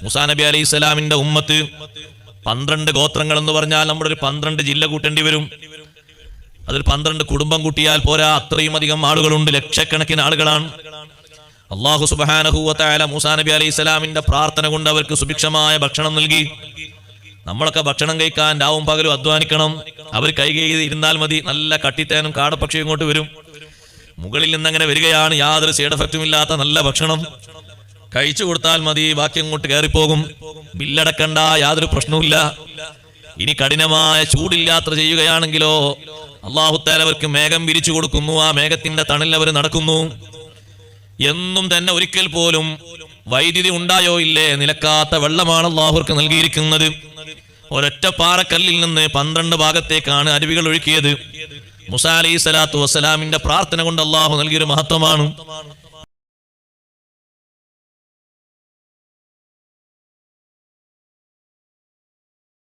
മൂസാ നബി അലൈഹി സ്വലാമിന്റെ ഉമ്മത്ത് 12 ഗോത്രങ്ങൾ എന്ന് പറഞ്ഞാൽ നമ്മുടെ ഒരു 12 ജില്ല കൂട്ടേണ്ടി വരും. അതിൽ 12 കുടുംബം കൂട്ടിയാൽ പോരാ, അത്രയും അധികം ആളുകളുണ്ട്, ലക്ഷക്കണക്കിന് ആളുകളാണ്. അല്ലാഹു സുബ്ഹാനഹു വ തആല മൂസാ നബി അലൈഹി സ്വലാമിന്റെ പ്രാർത്ഥന കൊണ്ട് അവർക്ക് സുഭിക്ഷമായ ഭക്ഷണം നൽകി. നമ്മളൊക്കെ ഭക്ഷണം കഴിക്കാൻ രാവും പകലും അധ്വാനിക്കണം. അവർ കൈകഴുകി ഇരുന്നാൽ മതി, നല്ല കട്ടിത്തേനും കാടപ്പക്ഷിയും ഇങ്ങോട്ട് വരും. മുകളിൽ നിന്നങ്ങനെ വരികയാണ്, യാതൊരു സൈഡ് എഫക്റ്റും ഇല്ലാത്ത നല്ല ഭക്ഷണം കഴിച്ചു കൊടുത്താൽ മതി, ബാക്കി അങ്ങോട്ട് കയറിപ്പോകും. ബില്ലടക്കണ്ട, യാതൊരു പ്രശ്നവുമില്ല. ഇനി കഠിനമായ ചൂടിൽ യാത്ര ചെയ്യുകയാണെങ്കിലോ അല്ലാഹു തആല അവർക്ക് മേഘം വിരിച്ചു കൊടുക്കുന്നു. ആ മേഘത്തിന്റെ തണലിൽ അവർ നടക്കുന്നു. എന്നും തന്നെ ഒരിക്കൽ പോലും വൈദ്യുതി ഉണ്ടായോ ഇല്ലേ, നിലക്കാത്ത വെള്ളമാണ് അല്ലാഹുർക്ക് നൽകിയിരിക്കുന്നത്. ഒരൊറ്റ പാറക്കല്ലിൽ നിന്ന് 12 ഭാഗത്തേക്കാണ് അരുവികൾ ഒഴുക്കിയത്. മൂസാ അലൈഹി സ്വലാത്തു വസ്സലാമിന്റെ പ്രാർത്ഥന കൊണ്ട് അല്ലാഹു നൽകിയൊരു മഹത്വമാണ്.